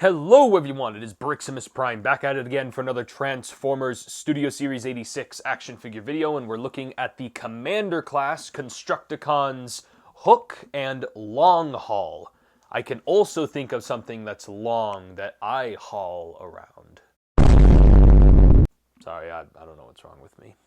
Hello everyone, it is Briximus Prime back at it again for another Transformers Studio Series 86 action figure video, and we're looking at the Commander class Constructicons Hook and Long Haul. I can also think of something that's long that I haul around. Sorry, I don't know what's wrong with me.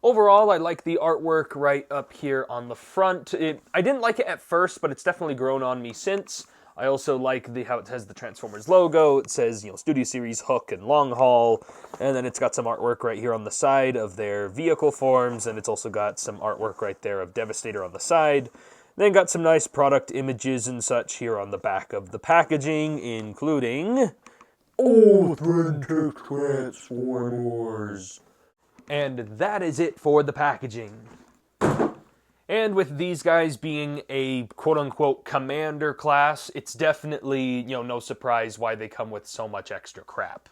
Overall, I like the artwork right up here on the front. I didn't like it at first, but it's definitely grown on me since. I also like how it has the Transformers logo. It says, Studio Series Hook and Long Haul. And then it's got some artwork right here on the side of their vehicle forms. And it's also got some artwork right there of Devastator on the side. Then got some nice product images and such here on the back of the packaging, including authentic Transformers. And that is it for the packaging. And with these guys being a quote-unquote commander class, it's definitely, no surprise why they come with so much extra crap.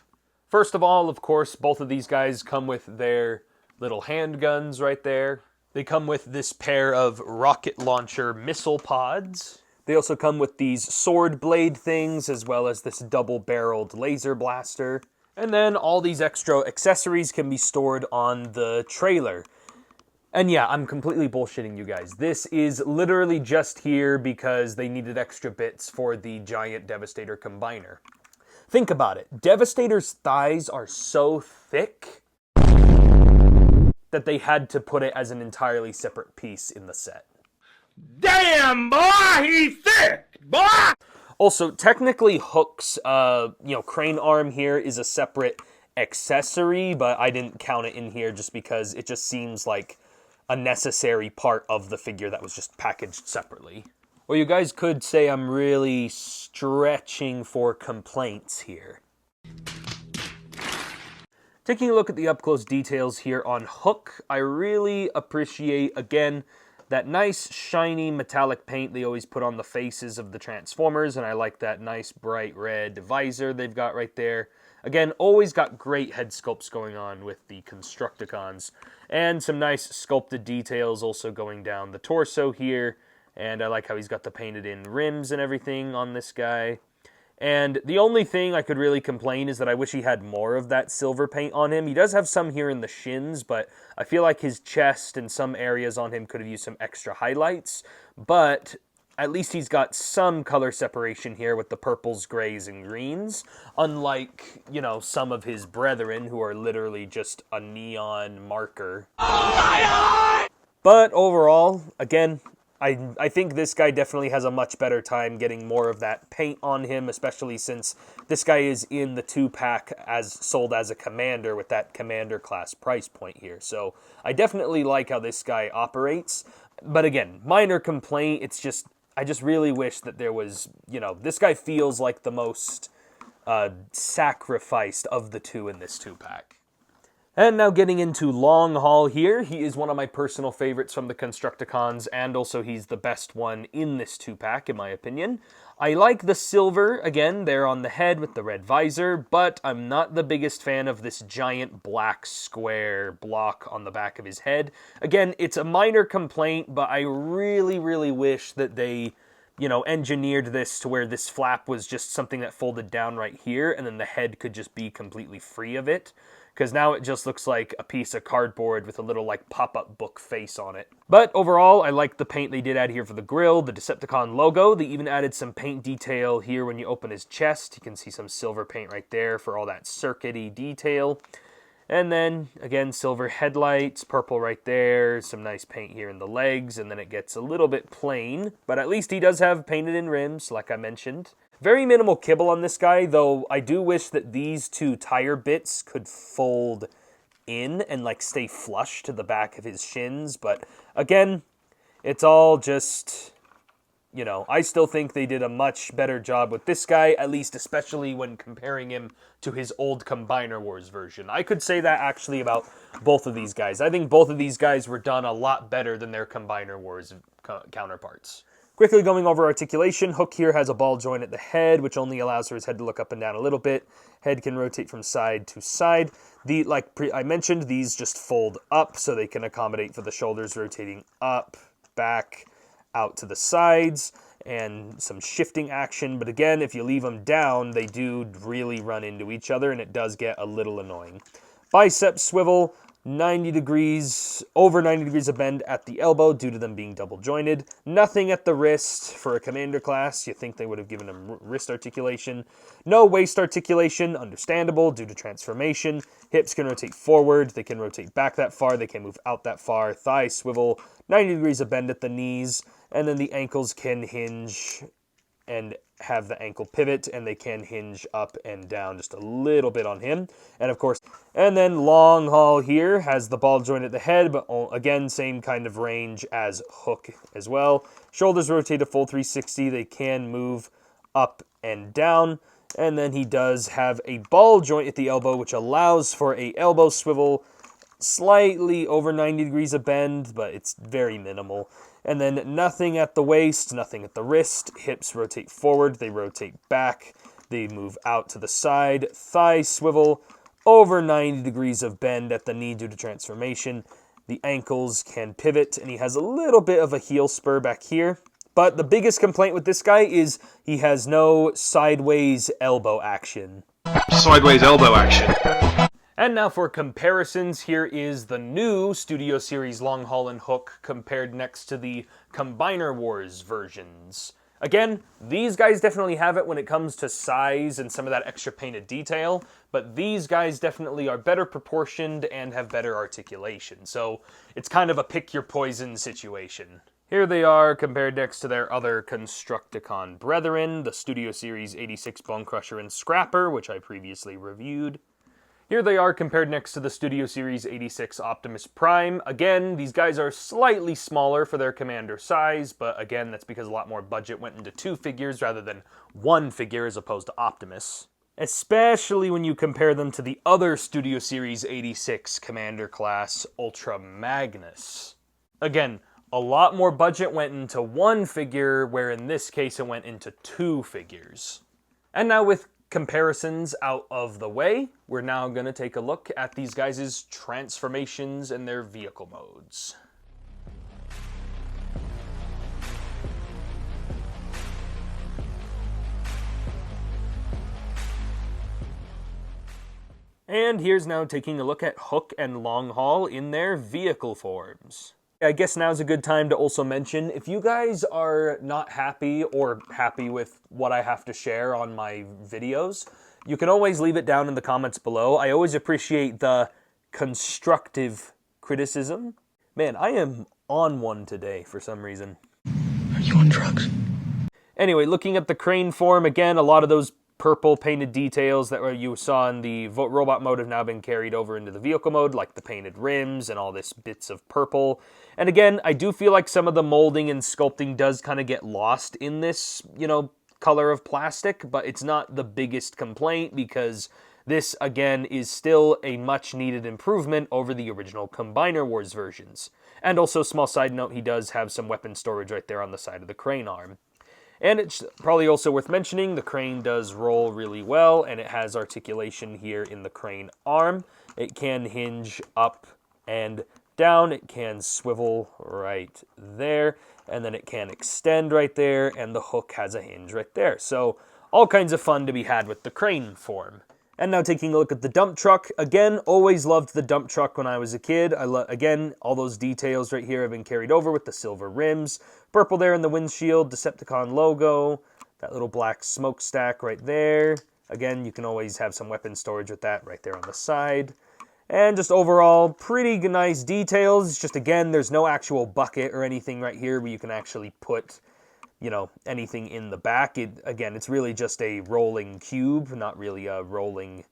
First of all, of course, both of these guys come with their little handguns right there. They come with this pair of rocket launcher missile pods. They also come with these sword blade things, as well as this double-barreled laser blaster. And then all these extra accessories can be stored on the trailer. And yeah, I'm completely bullshitting you guys. This is literally just here because they needed extra bits for the giant Devastator combiner. Think about it. Devastator's thighs are so thick that they had to put it as an entirely separate piece in the set. Damn, boy, he's thick, boy! Also, technically Hook's, crane arm here is a separate accessory, but I didn't count it in here just because it just seems like a necessary part of the figure that was just packaged separately. Or you guys could say I'm really stretching for complaints here. Taking a look at the up-close details here on Hook, I really appreciate, again, that nice shiny metallic paint they always put on the faces of the Transformers, and I like that nice bright red visor they've got right there. Again, always got great head sculpts going on with the Constructicons, and some nice sculpted details also going down the torso here, and I like how he's got the painted in rims and everything on this guy. And the only thing I could really complain is that I wish he had more of that silver paint on him. He does have some here in the shins, but I feel like his chest and some areas on him could have used some extra highlights, but at least he's got some color separation here with the purples, grays, and greens, unlike, some of his brethren who are literally just a neon marker. But overall, again, I think this guy definitely has a much better time getting more of that paint on him, especially since this guy is in the 2-pack as sold as a commander with that commander class price point here. So I definitely like how this guy operates. But again, minor complaint, it's just I just really wish that there was, this guy feels like the most sacrificed of the two in this 2-pack. And now getting into Long Haul here, he is one of my personal favorites from the Constructicons, and also he's the best one in this 2-pack, in my opinion. I like the silver, again, there on the head with the red visor, but I'm not the biggest fan of this giant black square block on the back of his head. Again, it's a minor complaint, but I really, really wish that they, engineered this to where this flap was just something that folded down right here, and then the head could just be completely free of it. Because now it just looks like a piece of cardboard with a little, pop-up book face on it. But overall, I like the paint they did add here for the grill, the Decepticon logo. They even added some paint detail here when you open his chest. You can see some silver paint right there for all that circuity detail. And then, again, silver headlights, purple right there, some nice paint here in the legs, and then it gets a little bit plain. But at least he does have painted in rims, like I mentioned. Very minimal kibble on this guy, though I do wish that these two tire bits could fold in and stay flush to the back of his shins. But again, it's all just, I still think they did a much better job with this guy, at least especially when comparing him to his old Combiner Wars version. I could say that actually about both of these guys. I think both of these guys were done a lot better than their Combiner Wars counterparts. Quickly going over articulation, Hook here has a ball joint at the head, which only allows for his head to look up and down a little bit. Head can rotate from side to side. I mentioned, these just fold up so they can accommodate for the shoulders rotating up, back, out to the sides. and some shifting action. But again, if you leave them down, they do really run into each other, and it does get a little annoying. Bicep swivel, 90 degrees, over 90 degrees of bend at the elbow due to them being double jointed. Nothing at the wrist for a commander class. You think they would have given them wrist articulation. No waist articulation, understandable due to transformation. Hips can rotate forward, they can rotate back that far, they can move out that far. Thigh swivel, 90 degrees of bend at the knees, and then the ankles can hinge and have the ankle pivot, and they can hinge up and down just a little bit on him. And of course, and then long haul here has the ball joint at the head, but again, same kind of range as hook as well. Shoulders rotate a full 360. They can move up and down. And then he does have a ball joint at the elbow, which allows for a elbow swivel, slightly over 90 degrees of bend, but it's very minimal. And then nothing at the waist, nothing at the wrist. Hips rotate forward, they rotate back, they move out to the side. Thigh swivel, over 90 degrees of bend at the knee due to transformation. The ankles can pivot, and he has a little bit of a heel spur back here. But the biggest complaint with this guy is he has no sideways elbow action. Sideways elbow action. And now for comparisons, here is the new Studio Series Long Haul and Hook compared next to the Combiner Wars versions. Again, these guys definitely have it when it comes to size and some of that extra painted detail, but these guys definitely are better proportioned and have better articulation, so it's kind of a pick your poison situation. Here they are compared next to their other Constructicon brethren, the Studio Series 86 Bone Crusher and Scrapper, which I previously reviewed. Here they are compared next to the Studio Series 86 Optimus Prime. Again, these guys are slightly smaller for their commander size, but again, that's because a lot more budget went into 2 figures rather than 1 figure as opposed to Optimus. Especially when you compare them to the other Studio Series 86 commander class, Ultra Magnus. Again, a lot more budget went into 1 figure, where in this case it went into 2 figures. And now with comparisons out of the way, we're now going to take a look at these guys' transformations and their vehicle modes. And here's now taking a look at Hook and Long Haul in their vehicle forms. I guess now's a good time to also mention, if you guys are not happy or happy with what I have to share on my videos, you can always leave it down in the comments below. I always appreciate the constructive criticism. Man, I am on one today for some reason. Are you on drugs? Anyway, looking at the crane form, again, a lot of those purple painted details that you saw in the robot mode have now been carried over into the vehicle mode, like the painted rims and all this bits of purple. And again, I do feel like some of the molding and sculpting does kind of get lost in this, color of plastic, but it's not the biggest complaint because this, again, is still a much needed improvement over the original Combiner Wars versions. And also, small side note, he does have some weapon storage right there on the side of the crane arm. And it's probably also worth mentioning, the crane does roll really well, and it has articulation here in the crane arm. It can hinge up and down, it can swivel right there, and then it can extend right there, and the hook has a hinge right there. So, all kinds of fun to be had with the crane form. And now taking a look at the dump truck. Again, always loved the dump truck when I was a kid. Again, all those details right here have been carried over with the silver rims. Purple there in the windshield, Decepticon logo. That little black smokestack right there. Again, you can always have some weapon storage with that right there on the side. And just overall, pretty nice details. Just again, there's no actual bucket or anything right here where you can actually put anything in the back. Again, it's really just a rolling cube, not really a rolling,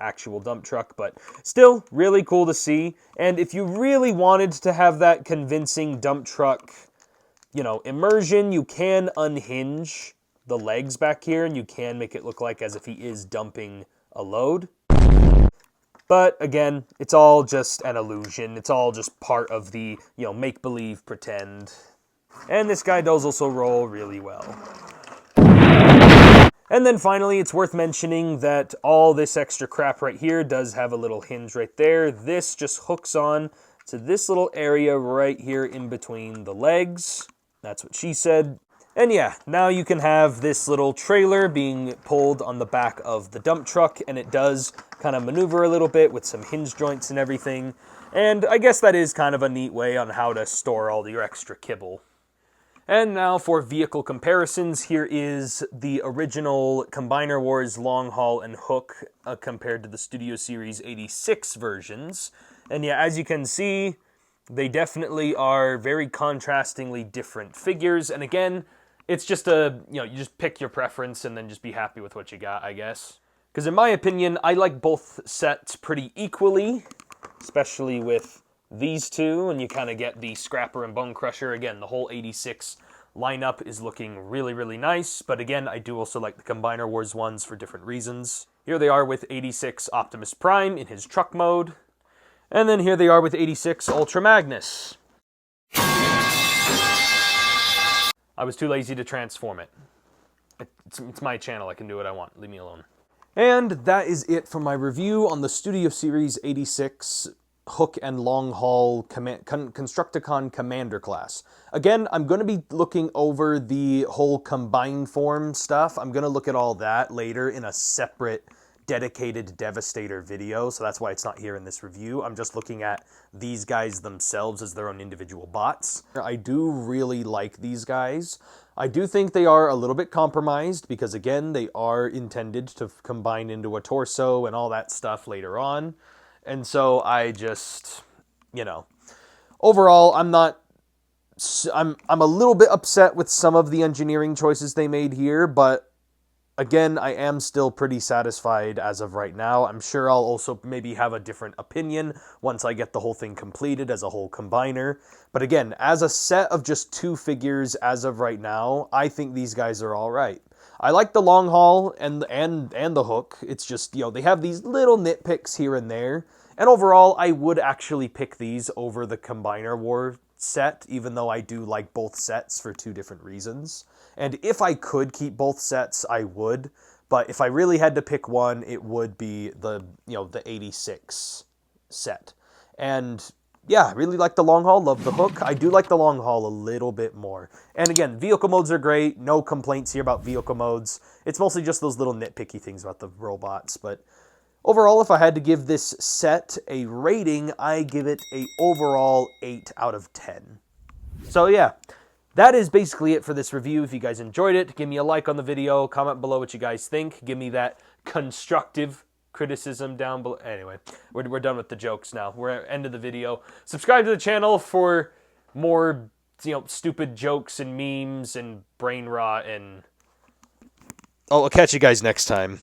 actual dump truck, but still really cool to see. And if you really wanted to have that convincing dump truck, immersion, you can unhinge the legs back here, and you can make it look like as if he is dumping a load. But again, it's all just an illusion. It's all just part of the, make-believe pretend. And this guy does also roll really well. And then finally, it's worth mentioning that all this extra crap right here does have a little hinge right there. This just hooks on to this little area right here in between the legs. That's what she said. And yeah, now you can have this little trailer being pulled on the back of the dump truck, and it does kind of maneuver a little bit with some hinge joints and everything. And I guess that is kind of a neat way on how to store all your extra kibble. And now for vehicle comparisons, here is the original Combiner Wars Long Haul and Hook compared to the Studio Series 86 versions. And yeah, as you can see, they definitely are very contrastingly different figures. And again, it's just you just pick your preference and then just be happy with what you got, I guess. Because in my opinion, I like both sets pretty equally, especially with these two, and you kind of get the Scrapper and Bone Crusher. Again, the whole 86 lineup is looking really, really nice, but again, I do also like the Combiner Wars ones for different reasons. Here they are with 86 Optimus Prime in his truck mode, and then here they are with 86 Ultra Magnus. I was too lazy to transform it. It's my channel, I can do what I want, leave me alone. And that is it for my review on the Studio Series 86 Hook and Long Haul Constructicon Commander class. Again, I'm going to be looking over the whole combined form stuff. I'm going to look at all that later in a separate dedicated Devastator video, so that's why it's not here in this review. I'm just looking at these guys themselves as their own individual bots. I do really like these guys. I do think they are a little bit compromised because, again, they are intended to combine into a torso and all that stuff later on. And so I just, overall, I'm a little bit upset with some of the engineering choices they made here, but again, I am still pretty satisfied as of right now. I'm sure I'll also maybe have a different opinion once I get the whole thing completed as a whole combiner. But again, as a set of just two figures as of right now, I think these guys are all right. I like the Long Haul and the Hook. It's just, they have these little nitpicks here and there. And overall, I would actually pick these over the Combiner War set, even though I do like both sets for two different reasons. And if I could keep both sets, I would. But if I really had to pick one, it would be the 86 set. And yeah, I really like the Long Haul, love the Hook. I do like the Long Haul a little bit more. And again, vehicle modes are great. No complaints here about vehicle modes. It's mostly just those little nitpicky things about the robots. But overall, if I had to give this set a rating, I give it a overall 8 out of 10. So yeah, that is basically it for this review. If you guys enjoyed it, give me a like on the video, comment below what you guys think, give me that constructive criticism down below. Anyway, we're done with the jokes now. We're at the end of the video. Subscribe to the channel for more, stupid jokes and memes and brain rot, and I'll catch you guys next time.